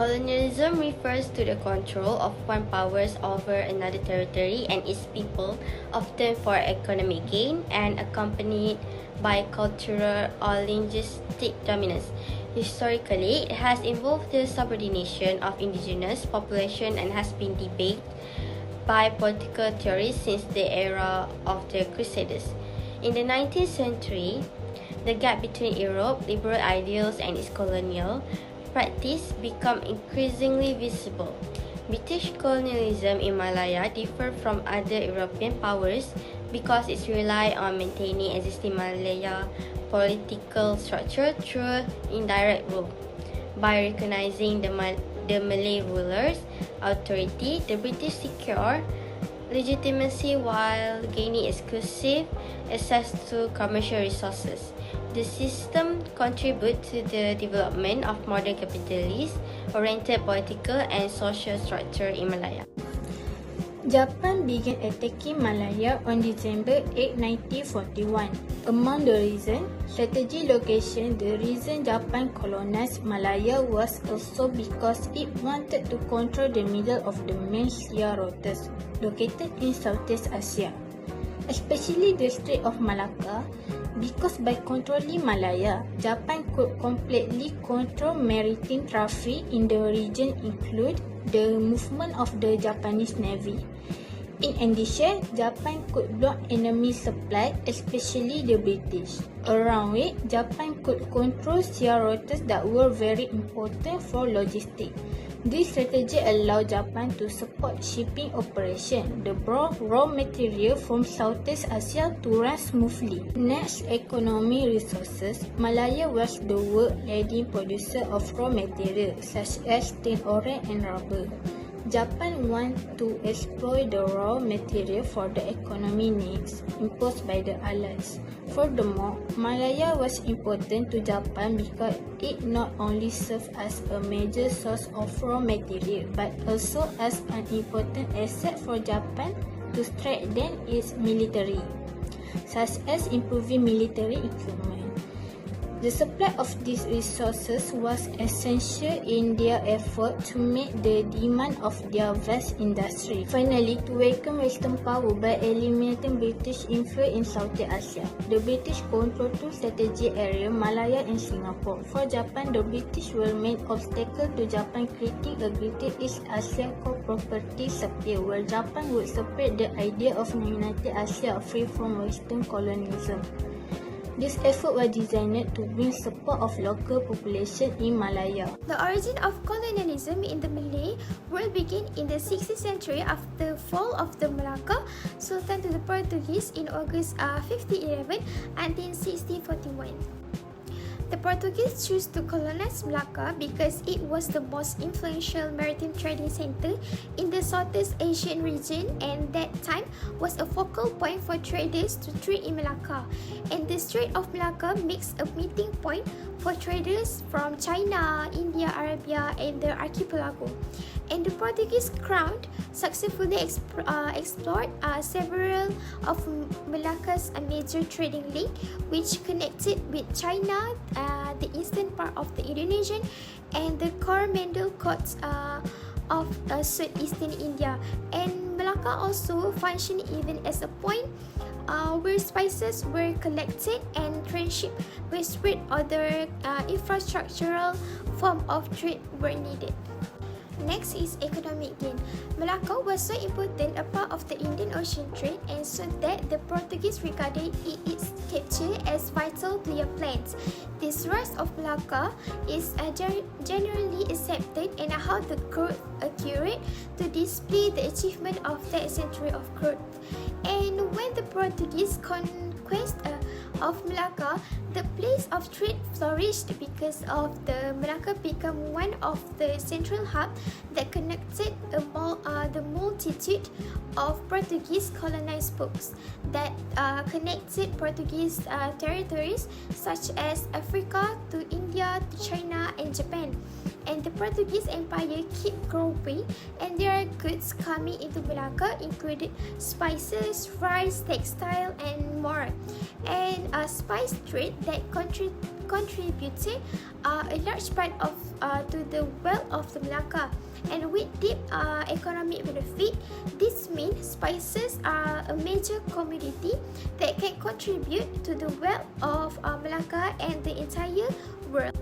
Colonialism refers to the control of one power over another territory and its people, often for economic gain and accompanied by cultural or linguistic dominance. Historically, it has involved the subordination of indigenous population and has been debated by political theorists since the era of the Crusaders. In the 19th century, the gap between Europe's liberal ideals and its colonial practice become increasingly visible. British colonialism in Malaya differed from other European powers because it relied on maintaining existing Malaya political structure through indirect rule. By recognizing the Malay rulers' authority, the British secured legitimacy while gaining exclusive access to commercial resources. The system contributed to the development of modern capitalist-oriented political and social structure in Malaya. Japan began attacking Malaya on December 8, 1941. Among the reasons, strategic location, the reason Japan colonized Malaya was also because it wanted to control the middle of the main sea routes located in Southeast Asia, especially the Strait of Malacca, because by controlling Malaya, Japan could completely control maritime traffic in the region, include the movement of the Japanese Navy. In addition, Japan could block enemy supply, especially the British. Around it, Japan could control sea routes that were very important for logistics. This strategy allowed Japan to support shipping operations, the raw material from Southeast Asia to run smoothly. Next, economic resources. Malaya was the world leading producer of raw materials such as tin ore and rubber. Japan wanted to exploit the raw material for the economic needs imposed by the Allies. Furthermore, Malaya was important to Japan because it not only served as a major source of raw material but also as an important asset for Japan to strengthen its military, such as improving military equipment. The supply of these resources was essential in their effort to meet the demand of their vast industry. Finally, to weaken Western power by eliminating British influence in Southeast Asia. The British controlled two strategic areas, Malaya and Singapore. For Japan, the British were main obstacle to Japan creating a greater East Asia co-property sphere where Japan would separate the idea of United Asia free from Western colonialism. This effort was designed to bring support of local population in Malaya. The origin of colonialism in the Malay world began in the 16th century after the fall of the Malacca Sultan to the Portuguese in August 1511 until 1641. The Portuguese chose to colonize Malacca because it was the most influential maritime trading center in the Southeast Asian region and that time was a focal point for traders to trade in Malacca. And the Strait of Malacca makes a meeting point for traders from China, India, Arabia and the archipelago. And the Portuguese crown successfully explored several of Malacca's major trading link which connected with China, the eastern part of the Indonesian and the Coromandel coasts of southeastern India. And Malacca also functioned even as a point where spices were collected and transshipped westward. Other infrastructural form of trade were needed. Next is economic gain. Malacca was so important a part of the Indian Ocean trade and so that the Portuguese regarded its capture as vital to their plans. This rise of Malacca is generally accepted and how the growth occurred to display the achievement of that century of growth. And when the Portuguese conquest of Malacca, the place of trade flourished because of the Malacca became one of the central hubs that connected the multitude of Portuguese colonized posts that connected Portuguese territories such as Africa to India to China and Japan. And the Portuguese Empire kept growing and their goods coming into Malacca included spices, rice, textile and more. And a spice trade that contributed a large part of to the wealth of the Malacca. And with deep economic benefit, this means spices are a major commodity that can contribute to the wealth of Malacca and the entire world.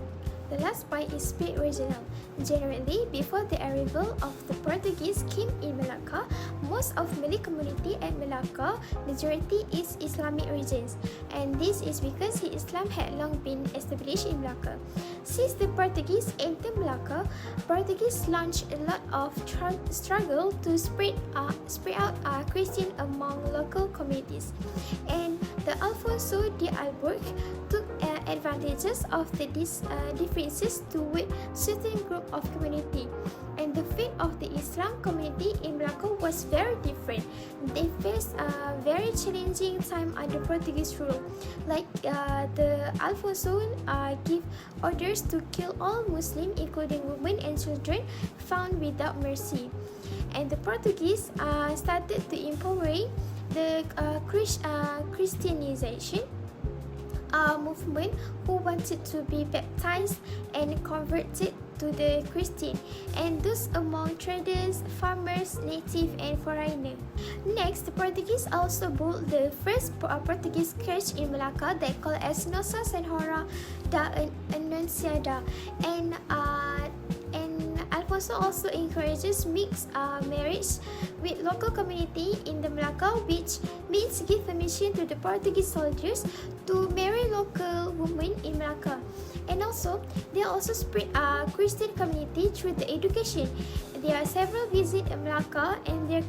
The last point is spread regional. Generally, before the arrival of the Portuguese came in Malacca, most of Malay community at Malacca, majority is Islamic regions, and this is because Islam had long been established in Malacca. Since the Portuguese entered Malacca, Portuguese launched a lot of struggle to spread out Christian among local communities, and the Alfonso de Albuquerque took advantages of these differences toward certain group of community, and the fate of the Islam community in Malacca was very different. They faced a very challenging time under Portuguese rule, like the Alfonso give orders to kill all Muslims, including women and children, found without mercy, and the Portuguese started to empowering the Christianization movement who wanted to be baptized and converted to the Christian, and those among traders, farmers, native and foreigner. Next, the Portuguese also built the first Portuguese church in Malacca that called as Nossa Senhora da Anunciada, and Alfonso also encourages mixed marriage with local community in the Malacca, which means give permission to the Portuguese soldiers to marry local women in Malacca. And also, they also spread Christian community through the education. There are several visits in Malacca, and their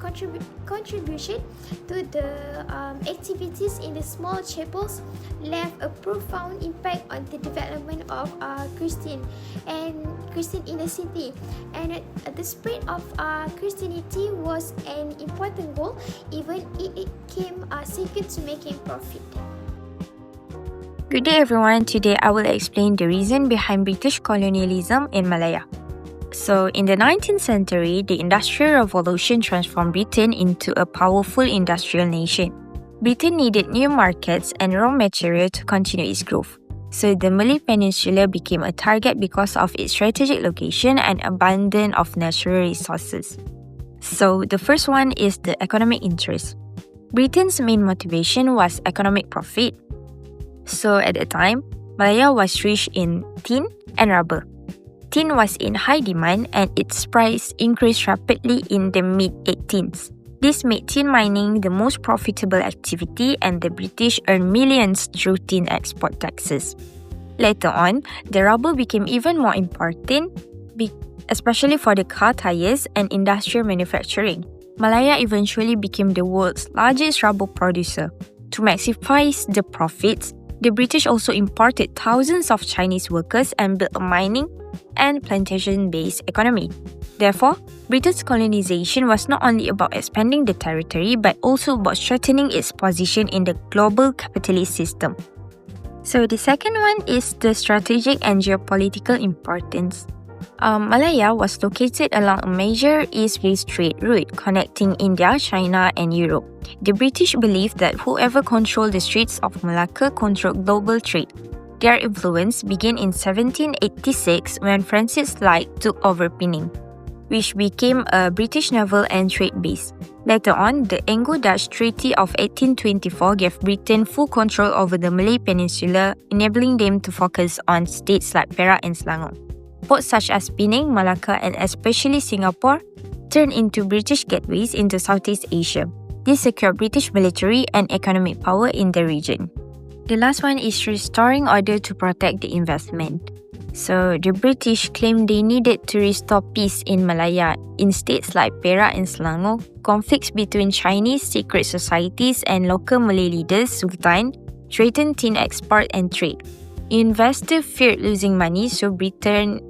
contribution to the activities in the small chapels left a profound impact on the development of Christian in the city. And the spread of Christianity was an important goal, even if it came second to making profit. Good day everyone, today I will explain the reason behind British colonialism in Malaya. So, in the 19th century, the Industrial Revolution transformed Britain into a powerful industrial nation. Britain needed new markets and raw material to continue its growth. So, the Malay Peninsula became a target because of its strategic location and abundance of natural resources. So, the first one is the economic interest. Britain's main motivation was economic profit. So, at the time, Malaya was rich in tin and rubber. Tin was in high demand and its price increased rapidly in the mid-18th. This made tin mining the most profitable activity, and the British earned millions through tin export taxes. Later on, the rubber became even more important, especially for the car tires and industrial manufacturing. Malaya eventually became the world's largest rubber producer. To maximize the profits, the British also imported thousands of Chinese workers and built a mining and plantation-based economy. Therefore, Britain's colonization was not only about expanding the territory but also about strengthening its position in the global capitalist system. So the second one is the strategic and geopolitical importance. Malaya was located along a major east-west trade route connecting India, China, and Europe. The British believed that whoever controlled the Straits of Malacca controlled global trade. Their influence began in 1786 when Francis Light took over Penang, which became a British naval and trade base. Later on, the Anglo-Dutch Treaty of 1824 gave Britain full control over the Malay Peninsula, enabling them to focus on states like Perak and Selangor. Ports such as Penang, Malacca, and especially Singapore turned into British gateways into Southeast Asia. This secured British military and economic power in the region. The last one is restoring order to protect the investment. So, the British claimed they needed to restore peace in Malaya. In states like Perak and Selangor, conflicts between Chinese secret societies and local Malay leaders, Sultan, threatened tin export and trade. Investors feared losing money, so Britain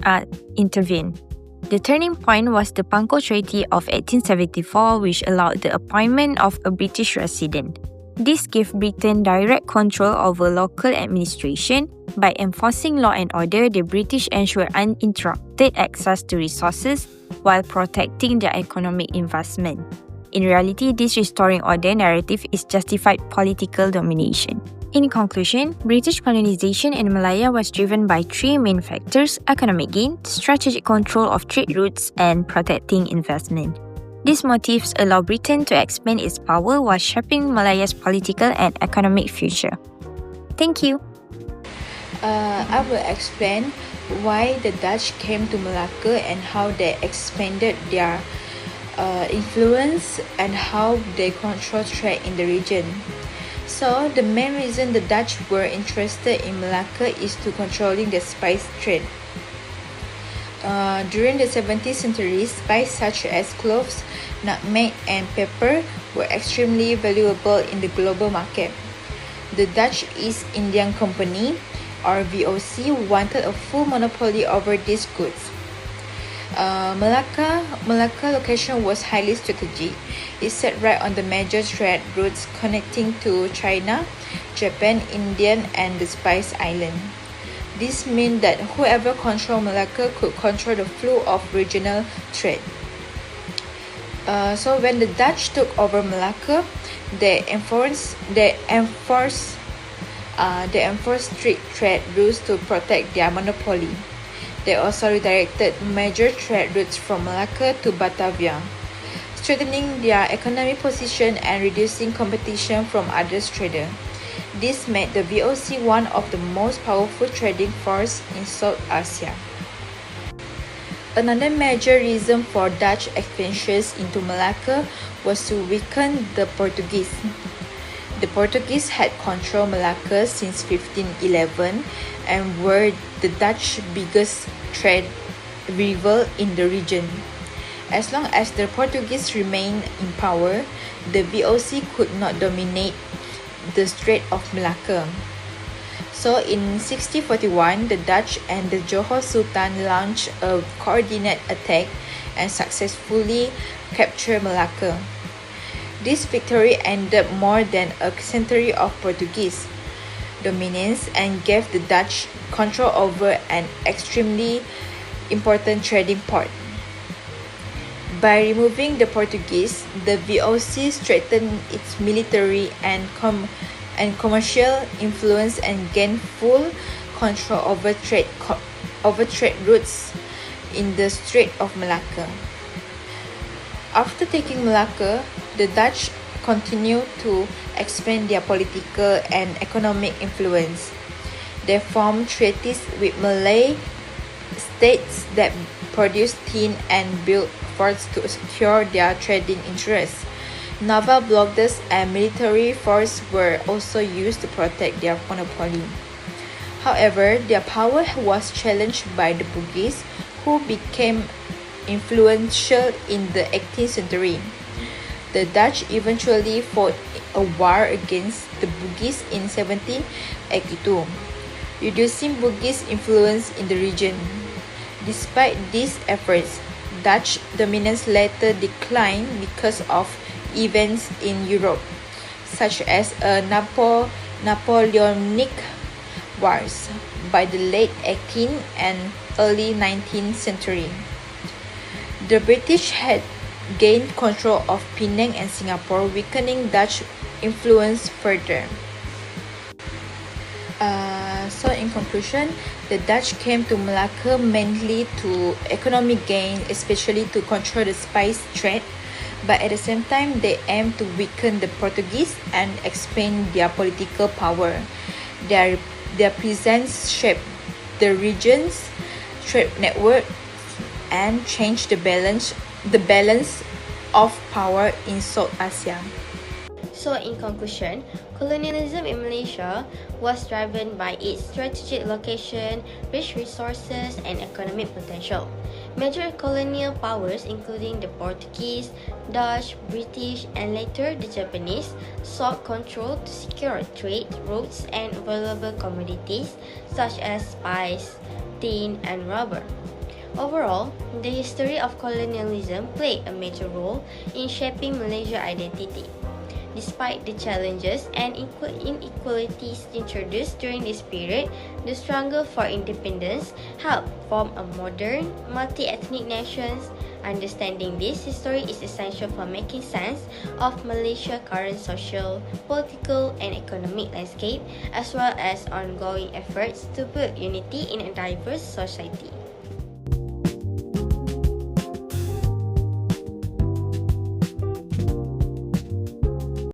intervened. The turning point was the Pangkor Treaty of 1874, which allowed the appointment of a British resident. This gave Britain direct control over local administration. By enforcing law and order, the British ensured uninterrupted access to resources while protecting their economic investment. In reality, this restoring order narrative is justified political domination. In conclusion, British colonization in Malaya was driven by three main factors: economic gain, strategic control of trade routes, and protecting investment. These motives allow Britain to expand its power while shaping Malaya's political and economic future. Thank you. I will explain why the Dutch came to Malacca and how they expanded their influence and how they control trade in the region. So, the main reason the Dutch were interested in Malacca is to controlling the spice trade. During the 17th century, spices such as cloves, nutmeg, and pepper were extremely valuable in the global market. The Dutch East Indian Company, or VOC, wanted a full monopoly over these goods. Malacca location was highly strategic. It sat right on the major trade routes connecting to China, Japan, India, and the Spice Island. This meant that whoever controlled Malacca could control the flow of regional trade. So when the Dutch took over Malacca, they enforced strict trade rules to protect their monopoly. They also redirected major trade routes from Malacca to Batavia, strengthening their economic position and reducing competition from other traders. This made the VOC one of the most powerful trading forces in South Asia. Another major reason for Dutch expansions into Malacca was to weaken the Portuguese. The Portuguese had controlled Malacca since 1511 and were the Dutch's biggest trade rival in the region. As long as the Portuguese remained in power, the VOC could not dominate the Strait of Malacca. So in 1641, the Dutch and the Johor Sultan launched a coordinated attack and successfully captured Malacca. This victory ended more than a century of Portuguese dominance and gave the Dutch control over an extremely important trading port. By removing the Portuguese, the VOC strengthened its military and commercial influence and gained full control over trade routes in the Strait of Malacca. After taking Malacca, the Dutch continued to expand their political and economic influence. They formed treaties with Malay states that produced tin and built forts to secure their trading interests. Naval blockades and military force were also used to protect their monopoly. However, their power was challenged by the Portuguese, who became influential in the 18th century. The Dutch eventually fought a war against the Portuguese in 1782, reducing Portuguese influence in the region. Despite these efforts, Dutch dominance later declined because of events in Europe, such as a Napoleonic Wars by the late 18th and early 19th century. The British had gained control of Penang and Singapore, weakening Dutch influence further. So in conclusion, the Dutch came to Malacca mainly to economic gain, especially to control the spice trade, but at the same time they aimed to weaken the Portuguese and expand their political power. Their presence shaped the region's trade network and changed the balance of power in South Asia. So in conclusion, colonialism in Malaysia was driven by its strategic location, rich resources, and economic potential. Major colonial powers including the Portuguese, Dutch, British, and later the Japanese sought control to secure trade routes and valuable commodities such as spice, tin, and rubber. Overall, the history of colonialism played a major role in shaping Malaysia's identity. Despite the challenges and inequalities introduced during this period, the struggle for independence helped form a modern, multi-ethnic nation. Understanding this history is essential for making sense of Malaysia's current social, political, and economic landscape, as well as ongoing efforts to build unity in a diverse society.